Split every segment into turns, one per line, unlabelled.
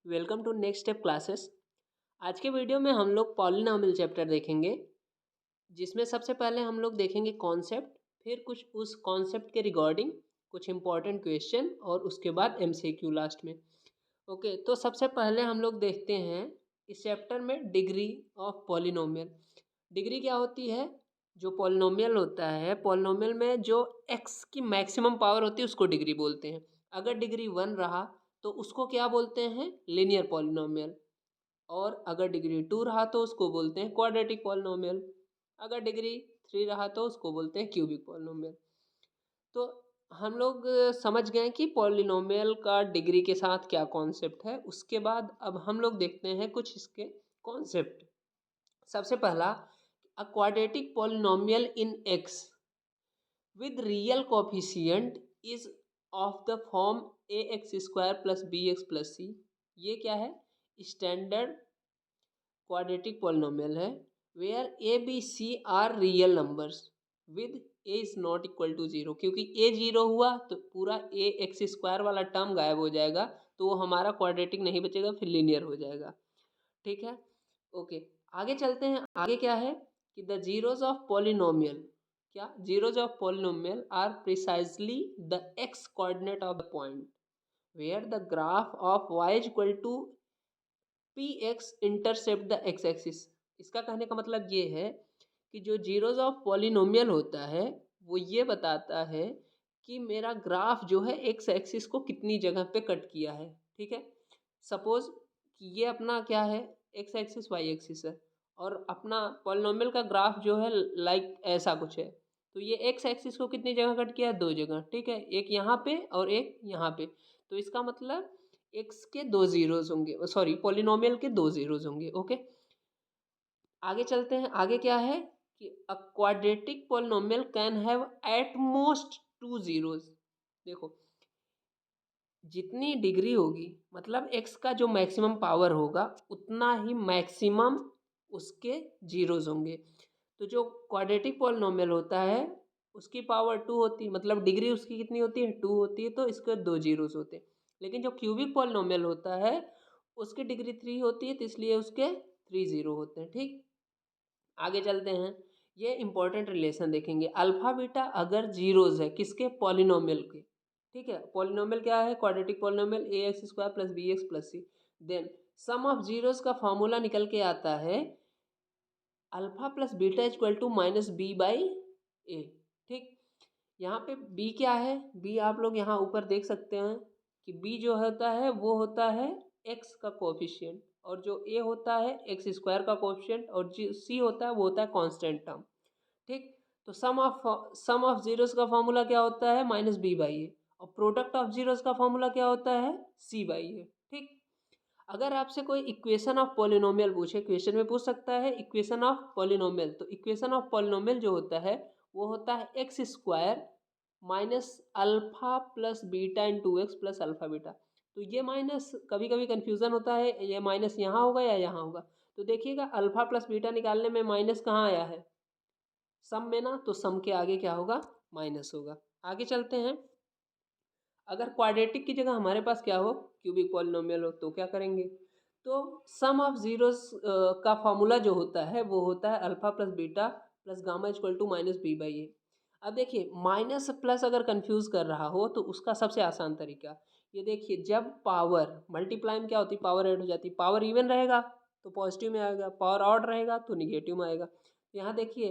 Welcome to next step classes. आज के video में हम लोग पॉलिनॉमियल चैप्टर देखेंगे, जिसमें सबसे पहले हम लोग देखेंगे कॉन्सेप्ट, फिर कुछ उस कॉन्सेप्ट के रिगार्डिंग कुछ इंपॉर्टेंट क्वेश्चन और उसके बाद एमसीक्यू लास्ट में। ओके, तो सबसे पहले हम लोग देखते हैं इस चैप्टर में डिग्री ऑफ पॉलिनोमियल। डिग्री क्या होती है? जो पॉलिनोमियल होता है, पॉलिनोमियल में जो एक्स की मैक्सिमम पावर होती है उसको डिग्री बोलते हैं। अगर डिग्री 1 रहा तो उसको क्या बोलते हैं? Linear polynomial. और अगर डिग्री 2 रहा तो उसको बोलते हैं क्वाड्रेटिक पॉलिनोमियल। अगर डिग्री 3 रहा तो उसको बोलते हैं क्यूबिक पॉलिनोमियल। तो हम लोग समझ गए कि पॉलिनोमियल का डिग्री के साथ क्या कॉन्सेप्ट है। उसके बाद अब हम लोग देखते हैं कुछ इसके कॉन्सेप्ट। सबसे पहला, a quadratic polynomial in x with real coefficient is of the form ax square plus bx plus c। ये क्या है? स्टैंडर्ड क्वाड्रेटिक पॉलिनोमियल है where A B C are real numbers with A is not equal to zero. क्योंकि A zero हुआ तो पूरा A x square वाला term गायब हो जाएगा, तो वो हमारा क्वाड्रेटिक नहीं बचेगा, फिर लीनियर हो जाएगा। ठीक है, ओके। आगे चलते हैं। आगे क्या है कि द जीरोज ऑफ पॉलिनोमियल, क्या zeros of polynomial are precisely the X coordinate of the point where the graph of y is equal to P X intercept the X axis. इसका कहने का मतलब ये है कि जो जीरोज ऑफ पॉलिनोमियल होता है वो ये बताता है कि मेरा ग्राफ जो है एक्स एक्सिस को कितनी जगह पे कट किया है। ठीक है, सपोज कि ये अपना क्या है, एक्स एक्सिस वाई एक्सिस है, और अपना पॉलिनोमियल का ग्राफ जो है लाइक ऐसा कुछ है। तो ये एक्स एक्सिस को कितनी जगह कट किया है? दो जगह। ठीक है, एक यहाँ पे और एक यहाँ पे। तो इसका मतलब एक्स के दो जीरोज होंगे, सॉरी पॉलिनोमियल के दो जीरोज होंगे। ओके, आगे चलते हैं। आगे क्या है कि a quadratic polynomial can have at most two zeros. देखो, जितनी डिग्री होगी मतलब एक्स का जो मैक्सिमम पावर होगा उतना ही मैक्सिमम उसके जीरोज होंगे। तो जो क्वाड्रेटिक पॉलिनोमियल होता है उसकी पावर टू होती है, मतलब डिग्री उसकी कितनी होती है? टू होती है, तो इसके दो जीरोज होते हैं। लेकिन जो क्यूबिक पॉलिनोमियल होता है उसकी डिग्री थ्री होती है, तो इसलिए उसके थ्री जीरो होते हैं। ठीक, आगे चलते हैं। ये इंपॉर्टेंट रिलेशन देखेंगे। अल्फा बीटा अगर जीरोज है किसके? पॉलिनोमियल के। ठीक है, पॉलिनोमियल क्या है? Quadratic polynomial a x square plus b x plus c. Then sum of zeros का फॉर्मूला निकल के आता है alpha plus beta equal to minus B by ए। ठीक, यहाँ पे बी क्या है? बी आप लोग यहाँ ऊपर देख सकते हैं कि बी जो होता है वो होता है एक्स का कोफिशिएंट, और जो ए होता है एक्स स्क्वायर का कोफिशिएंट, और जो सी होता है वो होता है कांस्टेंट टर्म। ठीक, तो सम ऑफ जीरोस का फॉर्मूला क्या होता है? माइनस बी बाई ए, और प्रोडक्ट ऑफ जीरोस का फॉर्मूला क्या होता है? सी बाई ए। ठीक, अगर आपसे कोई इक्वेशन ऑफ पॉलिनोमियल पूछे, क्वेश्चन में पूछ सकता है इक्वेशन ऑफ पॉलिनोमियल, तो इक्वेशन ऑफ पॉलिनोमियल जो होता है वो होता है X square minus alpha plus beta into X plus alpha beta. तो ये माइनस कभी कभी कन्फ्यूज़न होता है, ये माइनस यहाँ होगा या यहाँ होगा। तो देखिएगा अल्फा प्लस बीटा निकालने में माइनस कहाँ आया है? सम में ना, तो सम के आगे क्या होगा? माइनस होगा। आगे चलते हैं। अगर क्वाड्रेटिक की जगह हमारे पास क्या हो? क्यूबिक पॉलिनोमियल हो, तो क्या करेंगे? तो सम ऑफ जीरोस का फॉर्मूला जो होता है वो होता है alpha plus beta plus gamma equal to minus B by a. अब देखिए, माइनस प्लस अगर कंफ्यूज कर रहा हो तो उसका सबसे आसान तरीका ये देखिए, जब पावर मल्टीप्लाई में क्या होती है? पावर ऐड हो जाती है। पावर इवन रहेगा तो पॉजिटिव में आएगा, पावर ऑड रहेगा तो निगेटिव में आएगा। यहाँ देखिए,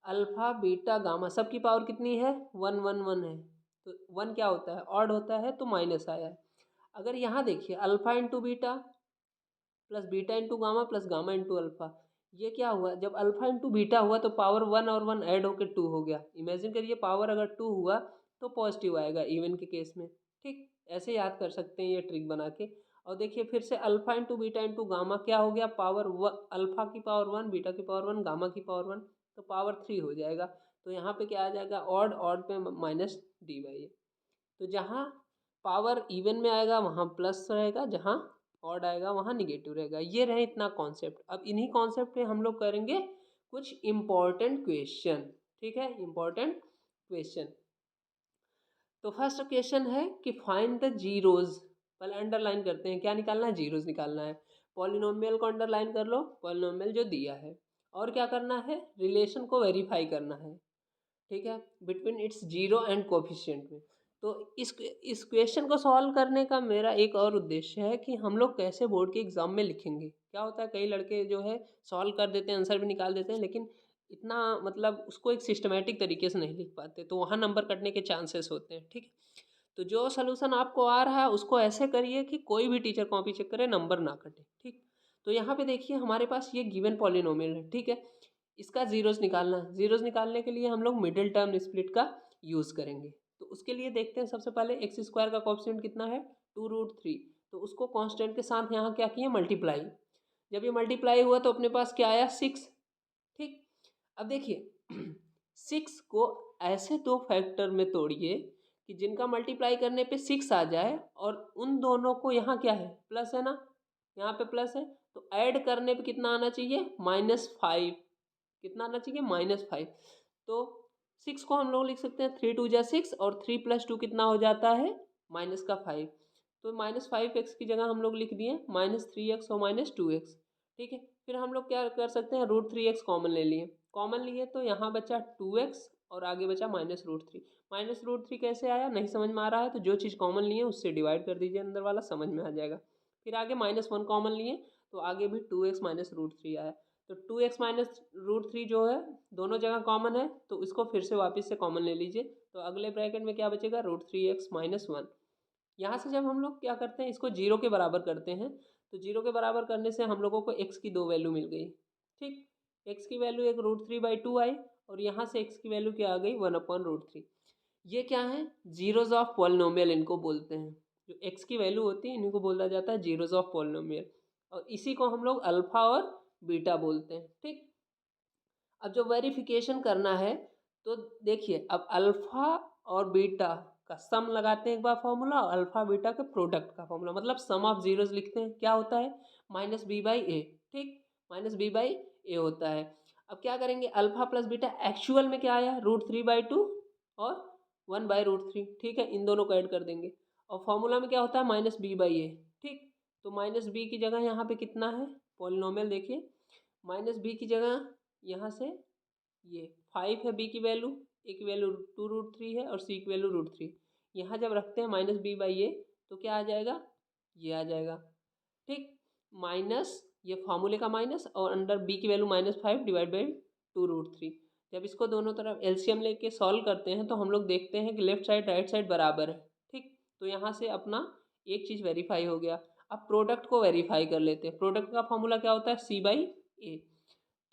अल्फा बीटा गामा सबकी पावर कितनी है? वन वन वन है, तो वन क्या होता है? ऑड होता है, तो माइनस आया है। अगर यहाँ देखिए alpha into beta plus beta into gamma plus gamma into alpha, ये क्या हुआ? जब अल्फा इंटू बीटा हुआ तो पावर वन और वन ऐड होकर टू हो गया। इमेजिन करिए पावर अगर टू हुआ तो पॉजिटिव आएगा इवन के केस में। ठीक, ऐसे याद कर सकते हैं ये ट्रिक बना के। और देखिए फिर से alpha into beta into gamma क्या हो गया? पावर अल्फा की पावर वन, बीटा की पावर वन, गामा की पावर वन, तो पावर थ्री हो जाएगा। तो यहाँ पे क्या आ जाएगा? ऑड, ऑड पे माइनस डी बाई ए। तो जहाँ पावर इवन में आएगा वहाँ प्लस रहेगा, जहाँ ऑड आएगा वहाँ निगेटिव रहेगा। ये रहे इतना कॉन्सेप्ट। अब इन्हीं कॉन्सेप्ट पे हम लोग करेंगे कुछ इम्पोर्टेंट क्वेश्चन। ठीक है, इम्पोर्टेंट क्वेश्चन। तो फर्स्ट क्वेश्चन है कि फाइंड द जीरोज पहले अंडरलाइन करते हैं, क्या निकालना है, जीरोस निकालना है। पॉलिनोमियल को अंडरलाइन कर लो, पॉलिनोमियल जो दिया है, और क्या करना है, रिलेशन को वेरीफाई करना है, ठीक है, between its zero and coefficient में। तो इस क्वेश्चन को सॉल्व करने का मेरा एक और उद्देश्य है कि हम लोग कैसे बोर्ड के एग्जाम में लिखेंगे। क्या होता है, कई लड़के जो है सॉल्व कर देते हैं, आंसर भी निकाल देते हैं, लेकिन इतना मतलब उसको एक सिस्टमेटिक तरीके से नहीं लिख पाते, तो वहाँ नंबर कटने के चांसेस होते हैं, ठीक है। तो जो सोल्यूशन आपको आ रहा है उसको ऐसे करिए कि कोई भी टीचर कॉपी चेक करे, नंबर ना कटे, ठीक। तो यहाँ पे देखिए हमारे पास ये गिवन पॉलिनोमियल है, ठीक है। इसका जीरोस निकालना है, जीरोस निकालने के लिए हम लोग मिडिल टर्म स्प्लिट का यूज़ करेंगे। तो उसके लिए देखते हैं, सबसे पहले एक्स स्क्वायर का कोएफिशिएंट कितना है, 2√3। तो उसको कांस्टेंट के साथ यहाँ क्या किए, मल्टीप्लाई। जब ये मल्टीप्लाई हुआ तो अपने पास क्या आया, 6, ठीक। अब देखिए 6 को ऐसे दो फैक्टर में तोड़िए कि जिनका मल्टीप्लाई करने पे 6 आ जाए, और उन दोनों को यहाँ क्या है, प्लस है ना, यहाँ पे प्लस है, तो ऐड करने पे कितना आना चाहिए, -5। कितना आना चाहिए, -5। तो 6 को हम लोग लिख सकते हैं 3 2 जा 6, और 3 + 2 कितना हो जाता है, -5। तो -5x की जगह हम लोग लिख दिए -3x और -2x, ठीक है। फिर हम लोग क्या कर सकते हैं, √3x कॉमन ले लिए, कॉमन लिए तो यहाँ बचा 2x और आगे बचा -√3। -√3 कैसे आया, नहीं समझ में आ रहा है तो जो चीज़ कॉमन लिए उससे डिवाइड कर दीजिए, अंदर वाला समझ में आ जाएगा। फिर आगे -1 कॉमन लिए तो आगे भी 2x -√3 आया। तो 2x -√3 जो है दोनों जगह कॉमन है, तो इसको फिर से वापस से कॉमन ले लीजिए। तो अगले ब्रैकेट में क्या बचेगा, √3x - 1। यहाँ से जब हम लोग क्या करते हैं, इसको जीरो के बराबर करते हैं, तो जीरो के बराबर करने से हम लोगों को x की दो वैल्यू मिल गई, ठीक। x की वैल्यू एक √3/2 आई, और यहाँ से x की वैल्यू क्या आ गई, 1/√3। ये क्या है, जीरोज ऑफ पॉलिनोमियल इनको बोलते हैं। जो x की वैल्यू होती है इनको बोला जाता है जीरोज ऑफ पॉलिनोमियल, और इसी को हम लोग अल्फा और बीटा बोलते हैं, ठीक। अब जो वेरिफिकेशन करना है, तो देखिए अब अल्फा और बीटा का सम लगाते हैं एक बार फॉर्मूला, और अल्फा बीटा के प्रोडक्ट का फॉर्मूला, मतलब सम ऑफ जीरोस लिखते हैं, क्या होता है, -b/a, ठीक, -b/a होता है। अब क्या करेंगे, अल्फा प्लस बीटा एक्चुअल में क्या आया, √3/2 और 1/√3, ठीक है, इन दोनों को ऐड कर देंगे, और फॉर्मूला में क्या होता है, -b/a, ठीक। तो -b की जगह यहाँ पे कितना है, पॉलिनोमियल देखिए, -b की जगह यहाँ से ये 5 है, b की वैल्यू, a की वैल्यू 2√3 है, और c की वैल्यू √3। यहाँ जब रखते हैं -b/a तो क्या आ जाएगा, ये आ जाएगा, ठीक, माइनस ये फार्मूले का माइनस, और अंडर b की वैल्यू -5 डिवाइड बाई 2√3। जब इसको दोनों तरफ एलसीएम लेके सॉल्व करते हैं तो हम लोग देखते हैं कि लेफ्ट साइड राइट साइड बराबर है, ठीक। तो यहाँ से अपना एक चीज़ वेरीफाई हो गया। अब प्रोडक्ट को वेरीफाई कर लेते हैं। प्रोडक्ट का फॉर्मूला क्या होता है, c/a।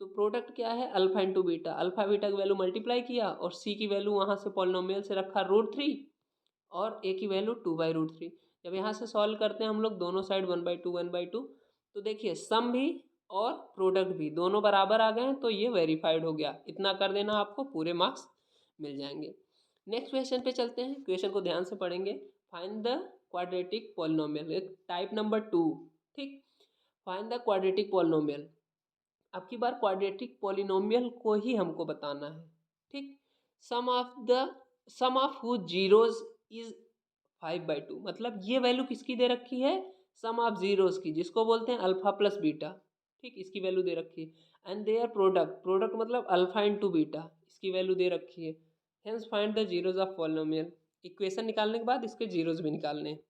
तो प्रोडक्ट क्या है, alpha into beta, alpha beta की वैल्यू मल्टीप्लाई किया, और सी की वैल्यू वहाँ से पॉलिनोमियल से रखा √3, और ए की वैल्यू 2/√3। जब यहाँ से सॉल्व करते हैं हम लोग दोनों साइड 1/2 तो देखिए सम भी और प्रोडक्ट भी दोनों बराबर आ गए हैं, तो ये वेरीफाइड हो गया। इतना कर देना, आपको पूरे मार्क्स मिल जाएंगे। नेक्स्ट क्वेश्चन पे चलते हैं, क्वेश्चन को ध्यान से पढ़ेंगे। Find the quadratic polynomial, type number 2, ठीक। फाइंड द क्वाड्रेटिक पॉलिनोमियल, अब की बार क्वाड्रेटिक पॉलिनोमियल को ही हमको बताना है, ठीक। सम ऑफ हुज जीरोज इज 5/2, मतलब ये वैल्यू किसकी दे रखी है, सम ऑफ जीरोज की, जिसको बोलते हैं अल्फा प्लस बीटा, ठीक, इसकी वैल्यू दे रखी है। एंड देयर प्रोडक्ट, प्रोडक्ट मतलब अल्फा इंटू बीटा, इसकी वैल्यू दे रखी है। Hence find the zeros of polynomial, equation निकालने के बाद इसके जीरोज भी निकालने हैं।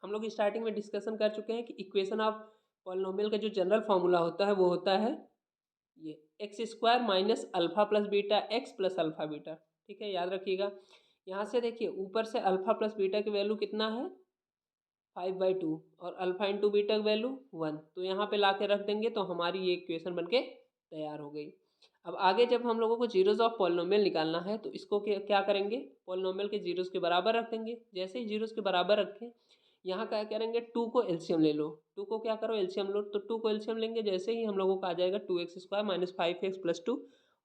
हम लोग स्टार्टिंग में डिस्कशन कर चुके हैं कि इक्वेशन ऑफ पॉलिनोमियल का जो जनरल फार्मूला होता है वो होता है ये x² - alpha plus beta x plus alpha beta, ठीक है, याद रखिएगा। यहाँ से देखिए ऊपर से अल्फा प्लस बीटा की वैल्यू कितना है, 5/2, और अल्फा इंटू बीटा की वैल्यू 1, तो यहाँ पे ला के रख देंगे तो हमारी ये इक्वेशन बनके तैयार हो गई। अब आगे जब हम लोगों को जीरोज ऑफ पॉलिनोमियल निकालना है तो इसको क्या करेंगे, पॉलिनोमियल के जीरोज के बराबर रख देंगे। जैसे ही जीरोज के बराबर रखें, यहाँ क्या करेंगे, 2 को एलसीएम ले लो, 2 को क्या करो, एलसीएम लो। तो 2 को एलसीएम लेंगे, जैसे ही हम लोगों का आ जाएगा 2x² - 5x + 2,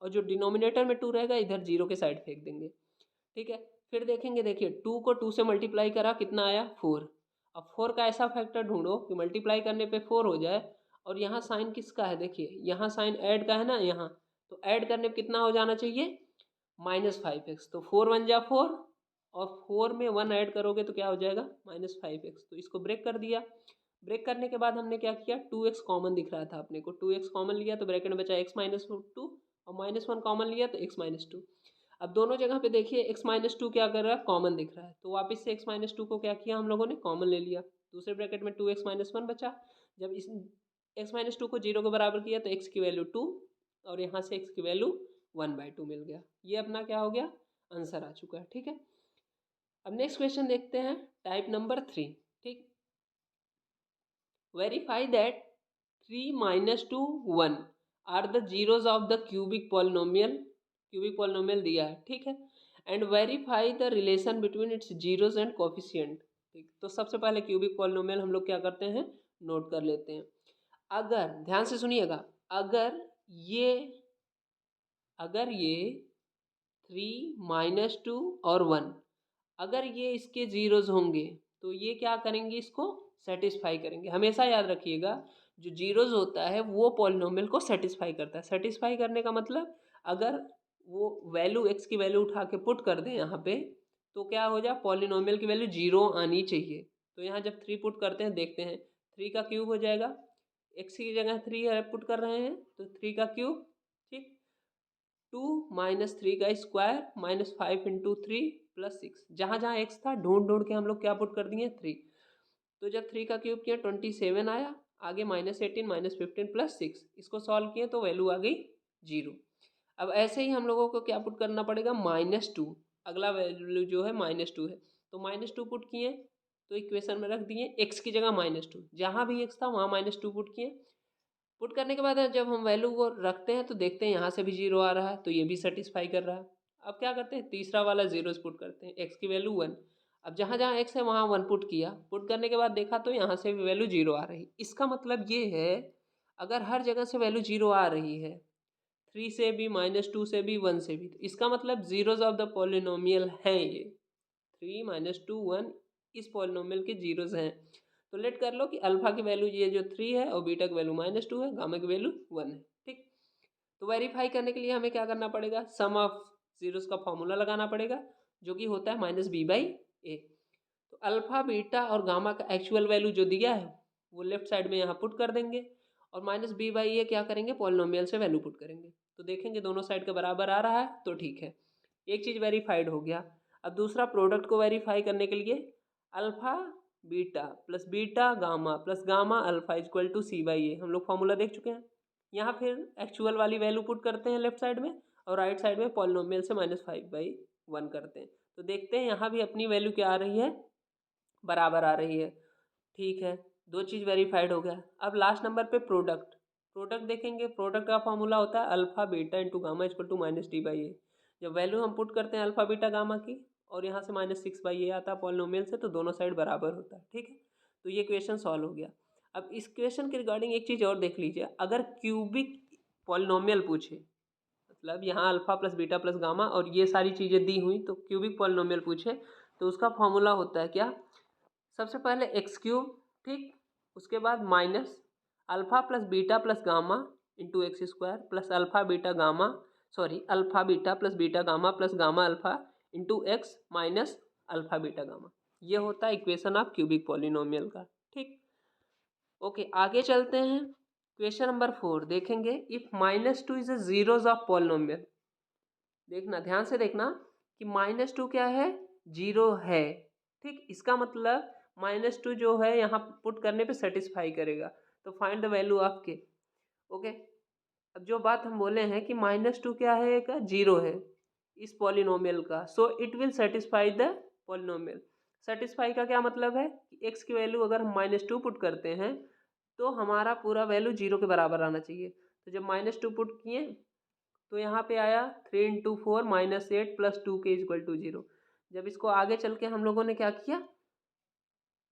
और जो डिनोमिनेटर में 2 रहेगा इधर 0 के साइड फेंक देंगे, ठीक है। फिर देखेंगे, देखिए 2 को 2 से मल्टीप्लाई करा, कितना आया, 4। अब 4 का ऐसा फैक्टर ढूंढो कि मल्टीप्लाई करने पे 4 हो जाए, और यहाँ साइन किसका है, देखिए यहाँ साइन ऐड का है ना, यहाँ तो ऐड करने पे कितना हो जाना चाहिए, -5x। तो 4 × 1 = 4, और 4 में 1 ऐड करोगे तो क्या हो जाएगा -5x। तो इसको ब्रेक कर दिया। ब्रेक करने के बाद हमने क्या किया, 2x कॉमन दिख रहा था अपने को, 2x कॉमन लिया तो ब्रैकेट में बचा x-2 और -1 कॉमन लिया तो x-2। अब दोनों जगह पे देखिए x-2 क्या कर रहा है, कॉमन दिख रहा है, तो वापस से x-2 को क्या किया हम लोगों ने, कॉमन ले लिया। दूसरे ब्रैकेट में 2x-1 बचा। जब इस x-2 को 0 के बराबर किया तो x की वैल्यू 2 और यहाँ से x की वैल्यू 1/2 मिल गया। ये अपना क्या हो गया, आंसर आ चुका है। ठीक है, अब नेक्स्ट क्वेश्चन देखते हैं, टाइप नंबर 3। ठीक, verify that 3 - 2 1 are the zeros of the cubic polynomial. Cubic polynomial दिया है, ठीक है, and verify the relation between its zeros and coefficient. ठीक, तो सबसे पहले क्यूबिक पॉलिनोमियल हम लोग क्या करते हैं, नोट कर लेते हैं। अगर ध्यान से सुनिएगा, अगर ये 3 - 2 और 1 अगर ये इसके जीरोज होंगे तो ये क्या करेंगे, इसको सेटिस्फाई करेंगे। हमेशा याद रखिएगा, जो जीरोज होता है वो पॉलिनोमियल को सेटिस्फाई करता है। सेटिस्फाई करने का मतलब, अगर वो वैल्यू एक्स की वैल्यू उठा के पुट कर दें यहाँ पे, तो क्या हो जाए, पॉलिनोमियल की वैल्यू 0 आनी चाहिए। तो यहाँ जब 3 पुट करते हैं, देखते हैं 3 का क्यूब हो जाएगा, एक्स की जगह 3 पुट कर रहे हैं तो 3 का क्यूब। ठीक, 2 - 3 का स्क्वायर -5 × 3 + 6, जहाँ जहाँ एक्स था ढूंढ ढूंढ के हम लोग क्या पुट कर दिए, 3। तो जब 3 का क्यूब किया 27 आया, आगे -18 -15 + 6, इसको सॉल्व किए तो वैल्यू आ गई 0। अब ऐसे ही हम लोगों को क्या पुट करना पड़ेगा, -2। अगला वैल्यू जो है -2 है, तो -2 पुट किए तो इक्वेशन में रख दिए, एक्स की जगह -2, जहाँ भी एक्स था वहाँ -2 पुट किए। पुट करने के बाद जब हम वैल्यू को रखते हैं तो देखते हैं यहाँ से भी 0 आ रहा है, तो ये भी सेटिस्फाई कर रहा है। अब क्या करते हैं, तीसरा वाला जीरोस पुट करते हैं, एक्स की वैल्यू 1। अब जहाँ जहाँ एक्स है वहाँ 1 पुट किया, पुट करने के बाद देखा तो यहाँ से भी वैल्यू 0 आ रही। इसका मतलब ये है, अगर हर जगह से वैल्यू 0 आ रही है, 3 से भी, -2 से भी, 1 से भी, तो इसका मतलब जीरोज ऑफ द पॉलिनोमियल हैं ये। 3 - 2 1 इस पॉलिनोमियल के जीरोज हैं। तो लेट कर लो कि अल्फा की वैल्यू ये जो 3 है और बीटा की वैल्यू -2 है, गामा की वैल्यू 1 है। ठीक, तो वेरीफाई करने के लिए हमें क्या करना पड़ेगा, सम ऑफ जीरोस का फॉर्मूला लगाना पड़ेगा, जो कि होता है -b/a। तो अल्फा बीटा और गामा का एक्चुअल वैल्यू जो दिया है वो लेफ्ट साइड में यहाँ पुट कर देंगे, और -b/a क्या करेंगे, पॉलिनोमियल से वैल्यू पुट करेंगे, तो देखेंगे दोनों साइड के बराबर आ रहा है तो ठीक है, एक चीज़ वेरीफाइड हो गया। अब दूसरा प्रोडक्ट को वेरीफाई करने के लिए, alpha beta plus beta gamma plus gamma alpha equal to c/a, हम लोग फॉर्मूला देख चुके हैं। यहाँ फिर एक्चुअल वाली वैल्यू पुट करते हैं लेफ्ट साइड में, और राइट साइड में पॉलिनोमियल से -5/1 करते हैं, तो देखते हैं यहाँ भी अपनी वैल्यू क्या आ रही है, बराबर आ रही है। ठीक है, दो चीज़ वेरीफाइड हो गया। अब लास्ट नंबर पे प्रोडक्ट। प्रोडक्ट देखेंगे, प्रोडक्ट का फॉर्मूला होता है alpha beta into gamma equal to -d/a। जब वैल्यू हम पुट करते हैं अल्फा बीटा गामा की, और यहाँ से -6/a आता है पॉलिनोमियल से, तो दोनों साइड बराबर होता है। ठीक है, तो ये क्वेश्चन सॉल्व हो गया। अब इस क्वेश्चन के रिगार्डिंग एक चीज़ और देख लीजिए, अगर क्यूबिक पॉलिनोमियल पूछे, मतलब यहाँ alpha plus beta plus gamma और ये सारी चीज़ें दी हुई, तो क्यूबिक पॉलिनोमियल पूछे तो उसका फॉर्मूला होता है क्या, सबसे पहले एक्स क्यूब, ठीक, उसके बाद minus alpha plus beta plus gamma into x square plus alpha beta gamma, sorry alpha beta plus beta gamma plus gamma alpha into x minus alpha beta gamma. ये होता है इक्वेशन ऑफ क्यूबिक पॉलिनोमियल का। ठीक, okay, आगे चलते हैं। Question number 4 देखेंगे, if -2 is a zeros of polynomial. देखना ध्यान से, देखना कि -2 क्या है, जीरो है। ठीक, इसका मतलब -2 जो है यहाँ पुट करने पे सेटिस्फाई करेगा, तो फाइंड द वैल्यू ऑफ के। ओके, अब जो बात हम बोले हैं कि -2 क्या है, एक जीरो है इस पॉलिनोमियल का, so it will satisfy the polynomial. Satisfy का क्या मतलब है कि एक्स की वैल्यू अगर हम -2 पुट करते हैं तो हमारा पूरा वैल्यू 0 के बराबर आना चाहिए। तो जब -2 पुट किए तो यहाँ पे आया 3 × 4 -8 + 2k = 0। जब इसको आगे चल के हम लोगों ने क्या किया,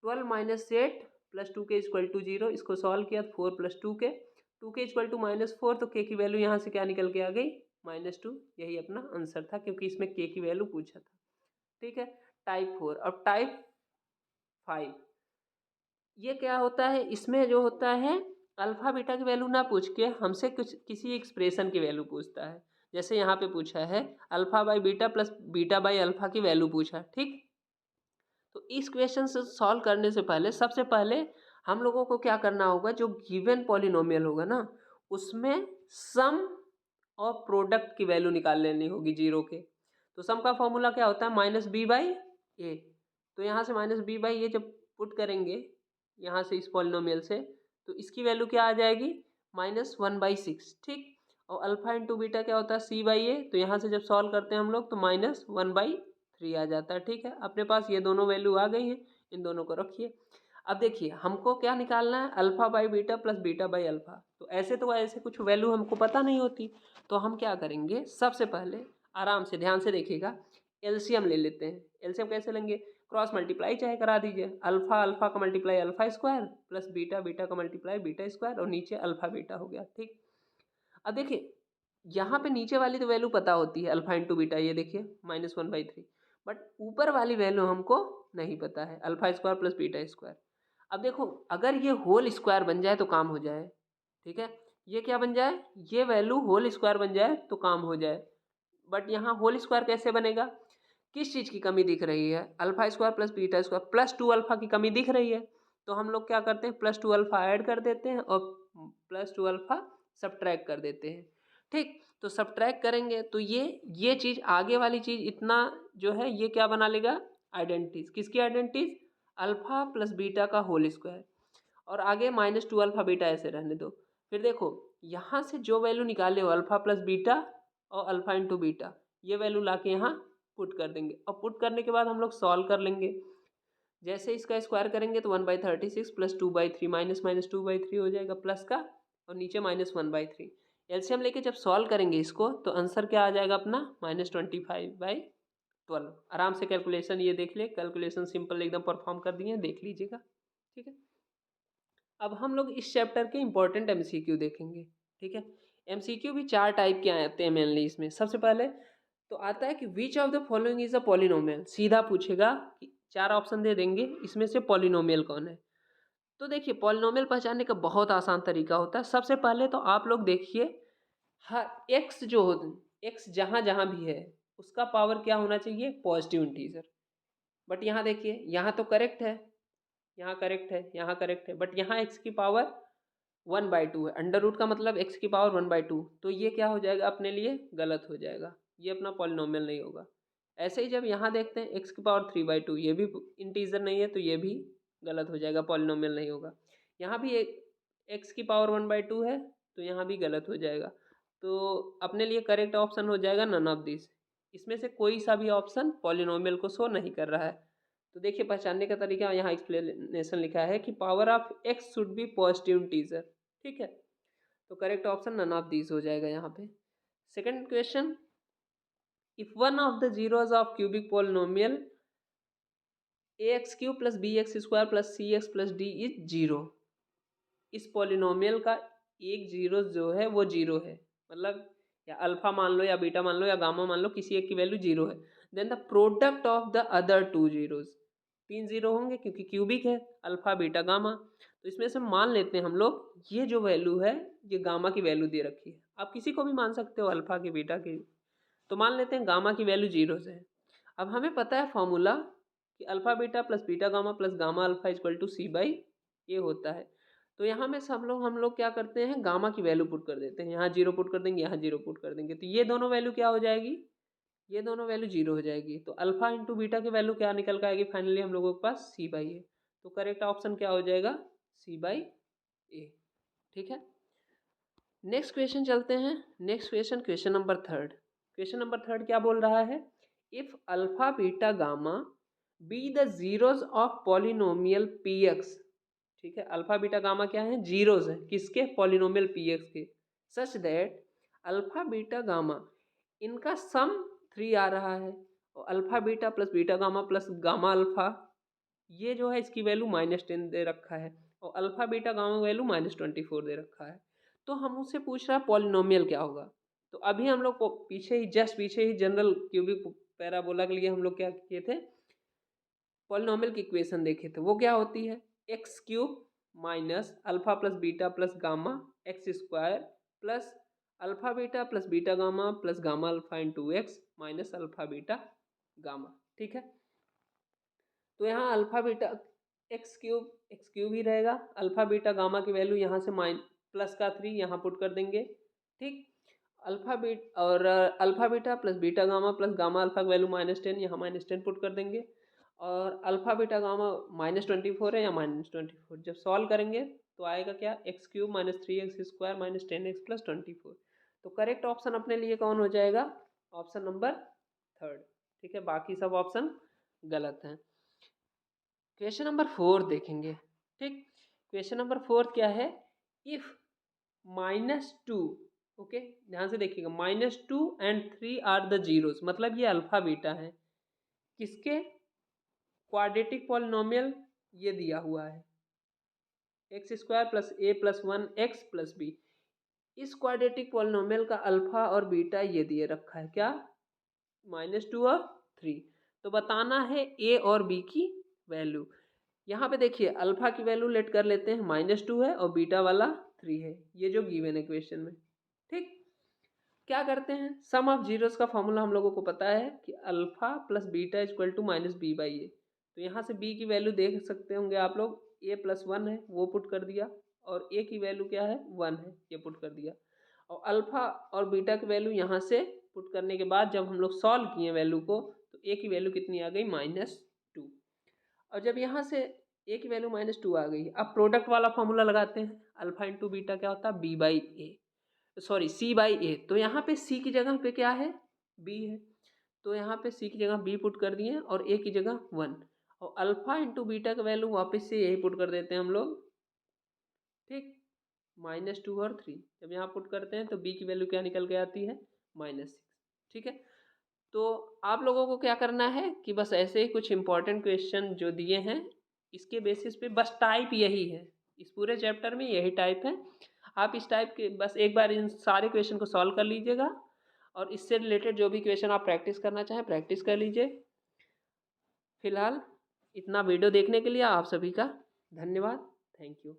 12 - 8 + 2k = 0, इसको सॉल्व किया, 4 + 2k, 2k = -4, तो k की वैल्यू यहाँ से क्या निकल के आ गई, -2। यही अपना आंसर था, क्योंकि इसमें k की वैल्यू पूछा था। ठीक है, टाइप 4। अब टाइप 5, ये क्या होता है, इसमें जो होता है अल्फा बीटा की वैल्यू ना पूछ के हमसे कुछ किसी एक्सप्रेशन की वैल्यू पूछता है। जैसे यहाँ पे पूछा है alpha by beta plus beta by alpha की वैल्यू पूछा, ठीक। तो इस क्वेश्चन से सॉल्व करने से पहले सबसे पहले हम लोगों को क्या करना होगा, जो गिवन पॉलिनोमियल होगा ना उसमें सम और प्रोडक्ट की वैल्यू निकाल लेनी होगी जीरो के। तो सम का फॉर्मूला क्या होता है, माइनस बी बाई ए। तो यहाँ से माइनस बी बाई ए जब पुट करेंगे यहाँ से इस पॉलिनोमियल से, तो इसकी वैल्यू क्या आ जाएगी, -1/6, ठीक। और अल्फा इंटू बीटा क्या होता है, सी बाई ए। तो यहाँ से जब सॉल्व करते हैं हम लोग तो -1/3 आ जाता है, ठीक है। अपने पास ये दोनों वैल्यू आ गई हैं, इन दोनों को रखिए। अब देखिए हमको क्या निकालना है, alpha by beta plus beta by alpha. तो ऐसे कुछ वैल्यू हमको पता नहीं होती, तो हम क्या करेंगे, सबसे पहले आराम से ध्यान से देखिएगा, एलसीएम ले लेते हैं। एलसीएम कैसे लेंगे, क्रॉस मल्टीप्लाई चाहे करा दीजिए, अल्फा अल्फा का multiply alpha square plus beta beta का मल्टीप्लाई बीटा स्क्वायर और नीचे अल्फा बीटा हो गया, ठीक। अब देखिए यहाँ पे नीचे वाली तो वैल्यू पता होती है अल्फा इंटू बीटा, ये देखिए -1/3, बट ऊपर वाली वैल्यू हमको नहीं पता है, alpha square plus beta square. अब देखो अगर ये होल स्क्वायर बन जाए तो काम हो जाए, ठीक है। ये क्या बन जाए, ये वैल्यू होल स्क्वायर बन जाए तो काम हो जाए। बट यहाँ होल स्क्वायर कैसे बनेगा, किस चीज़ की कमी दिख रही है, alpha square plus beta square +2 alpha की कमी दिख रही है। तो हम लोग क्या करते हैं, +2 अल्फा ऐड कर देते हैं और +2 अल्फा सब्ट्रैक्ट कर देते हैं, ठीक। तो सब्ट्रैक्ट करेंगे तो ये चीज़ आगे वाली चीज़ इतना जो है ये क्या बना लेगा, आइडेंटिटीज। किसकी आइडेंटिटीज, अल्फा प्लस बीटा का होल स्क्वायर और आगे -2 अल्फा बीटा ऐसे रहने दो। फिर देखो यहाँ से जो वैल्यू निकाले हो अल्फा प्लस बीटा और अल्फा इंटू बीटा, ये वैल्यू ला के यहाँ पुट कर देंगे और पुट करने के बाद हम लोग सॉल्व कर लेंगे। जैसे इसका स्क्वायर करेंगे तो 1/36 प्लस 2/3 माइनस माइनस 2/3 हो जाएगा प्लस का और नीचे -1/3। एलसीएम लेके जब सॉल्व करेंगे इसको तो आंसर क्या आ जाएगा अपना, -25/12। आराम से कैलकुलेशन ये देख ले, कैलकुलेशन सिंपल एकदम परफॉर्म कर दिए, देख लीजिएगा, ठीक है। अब हम लोग इस चैप्टर के इंपॉर्टेंट एमसीक्यू देखेंगे, ठीक है। एमसीक्यू भी 4 टाइप के आते हैं मेनली इसमें। सबसे पहले तो आता है कि which of the following is a polynomial, सीधा पूछेगा कि 4 ऑप्शन दे देंगे, इसमें से पॉलिनोमियल कौन है। तो देखिए पॉलिनोमियल पहचानने का बहुत आसान तरीका होता है। सबसे पहले तो आप लोग देखिए हर एक्स जो हो, एक्स जहाँ जहाँ भी है उसका पावर क्या होना चाहिए, पॉजिटिव इंटीजर। बट यहाँ देखिए यहाँ तो करेक्ट है, यहाँ करेक्ट है, यहाँ करेक्ट है, बट यहाँ एक्स की पावर 1/2 है। अंडर रूट का मतलब एक्स की पावर 1/2, तो ये क्या हो जाएगा अपने लिए, गलत हो जाएगा, ये अपना पॉलिनोमियल नहीं होगा। ऐसे ही जब यहाँ देखते हैं एक्स की पावर 3/2, ये भी इंटीजर नहीं है तो ये भी गलत हो जाएगा, पॉलिनोमियल नहीं होगा। यहाँ भी एक्स की पावर 1/2 है तो यहाँ भी गलत हो जाएगा। तो अपने लिए करेक्ट ऑप्शन हो जाएगा नन ऑफ दिस। इसमें से कोई सा भी ऑप्शन पॉलिनोमियल को शो नहीं कर रहा है। तो देखिए पहचानने का तरीका यहाँ एक्सप्लेनेशन लिखा है कि power of X should be positive integer, ठीक है। तो correct option none of these हो जाएगा यहाँ पे। Second question, if one of the zeros of cubic polynomial ax³ + bx² + cx + d is 0, इस पॉलिनोमियल का एक जीरो जो है वो जीरो है, मतलब या अल्फा मान लो या बीटा मान लो या गामा मान लो, किसी एक की वैल्यू जीरो है। Then the product of the other 2 zeros, 3 zero होंगे क्योंकि क्यूबिक है, अल्फा बीटा गामा। तो इसमें से मान लेते हैं हम लोग ये जो वैल्यू है ये गामा की वैल्यू दे रखी है, आप किसी को भी मान सकते हो अल्फा की बीटा की। तो मान लेते हैं गामा की वैल्यू जीरो से है। अब हमें पता है फॉर्मूला कि alpha beta plus beta gamma plus gamma alpha equal to c/a होता है। तो यहाँ में सब लोग हम लोग क्या करते हैं, गामा की वैल्यू पुट कर देते हैं, यहाँ जीरो पुट कर देंगे, यहाँ जीरो पुट कर देंगे, तो ये दोनों वैल्यू क्या हो जाएगी, ये दोनों वैल्यू जीरो हो जाएगी। तो अल्फा इंटू बीटा की वैल्यू क्या निकल कर आएगी फाइनली हम लोगों के पास, c/a। तो करेक्ट ऑप्शन क्या हो जाएगा, c/a, ठीक है। नेक्स्ट क्वेश्चन चलते हैं। Next question, question number 3। Question number 3 क्या बोल रहा है, if alpha beta gamma be the zeros of polynomial px, ठीक है। अल्फा बीटा गामा क्या है, जीरोज है, किसके, पॉलिनोमियल px के, such that alpha beta gamma इनका सम 3 आ रहा है और alpha beta plus beta gamma plus gamma alpha ये जो है इसकी वैल्यू -10 दे रखा है और अल्फा बीटा गामा वैल्यू -24 दे रखा है। तो हम उससे पूछ रहा है पॉलिनोमियल क्या होगा। तो अभी हम लोग पीछे ही जस्ट पीछे ही जनरल क्यूबिक पैराबोला के लिए हम लोग क्या किए थे, पॉलिनोमियल की इक्वेशन देखे थे। वो क्या होती है, x³ minus alpha plus beta plus gamma x² plus alpha beta plus beta gamma plus gamma alpha into x minus alpha beta gamma. ठीक है, तो यहाँ अल्फ़ा बीटा एक्स क्यूब ही रहेगा। अल्फ़ा बीटा गामा की वैल्यू यहाँ से plus का 3 यहाँ पुट कर देंगे। ठीक, alpha beta plus beta gamma plus gamma alpha की वैल्यू -10 यहाँ -10 पुट कर देंगे। और अल्फ़ा बीटा गामा -24 है या -24, जब सॉल्व करेंगे तो आएगा क्या, x cube minus 3x square minus 10x plus 24। तो करेक्ट ऑप्शन अपने लिए कौन हो जाएगा, ऑप्शन नंबर 3। ठीक है, बाकी सब ऑप्शन गलत हैं। क्वेश्चन नंबर 4 देखेंगे। ठीक, क्वेश्चन नंबर 4 क्या है, इफ -2, ओके ध्यान से देखिएगा, -2 एंड 3 आर द जीरोस, मतलब ये अल्फा बीटा है किसके, क्वाड्रेटिक पॉलिनोमियल ये दिया हुआ है एक्स स्क्वायर प्लस ए प्लस 1 एक्स प्लस बी। इस क्वाड्रेटिक पॉलिनोमियल का अल्फा और बीटा ये दिए रखा है क्या, -2 और 3। तो बताना है ए और बी की वैल्यू। यहाँ पे देखिए अल्फा की वैल्यू लेट कर लेते हैं, -2 है और बीटा वाला 3 है, ये जो गिवन है क्वेश्चन में। ठीक, क्या करते हैं, सम ऑफ जीरोस का फॉर्मूला हम लोगों को पता है कि alpha plus beta equal to -b/a। तो यहाँ से b की वैल्यू देख सकते होंगे आप लोग, a प्लस 1 है वो पुट कर दिया, और a की वैल्यू क्या है 1 है ये पुट कर दिया, और अल्फा और बीटा की वैल्यू यहाँ से पुट करने के बाद जब हम लोग सॉल्व किए वैल्यू को तो a की वैल्यू कितनी आ गई, -2। और जब यहाँ से a की वैल्यू -2 आ गई, अब प्रोडक्ट वाला फॉर्मूला लगाते हैं, अल्फा इंटू बीटा क्या होता है, c/a। तो यहाँ पे c की जगह पे क्या है, b है, तो यहाँ पे c की जगह b पुट कर दिए और a की जगह 1, और अल्फा इंटू बीटा का वैल्यू वापस से यही पुट कर देते हैं हम लोग। ठीक, -2 और 3 जब यहाँ पुट करते हैं तो b की वैल्यू क्या निकल के आती है, -6। ठीक है, तो आप लोगों को क्या करना है कि बस ऐसे ही कुछ इंपॉर्टेंट क्वेश्चन जो दिए हैं इसके बेसिस पे, बस टाइप यही है, इस पूरे चैप्टर में यही टाइप है। आप इस टाइप के बस एक बार इन सारे क्वेश्चन को सॉल्व कर लीजिएगा, और इससे रिलेटेड जो भी क्वेश्चन आप प्रैक्टिस करना चाहें प्रैक्टिस कर लीजिए। फिलहाल इतना वीडियो देखने के लिए आप सभी का धन्यवाद, थैंक यू।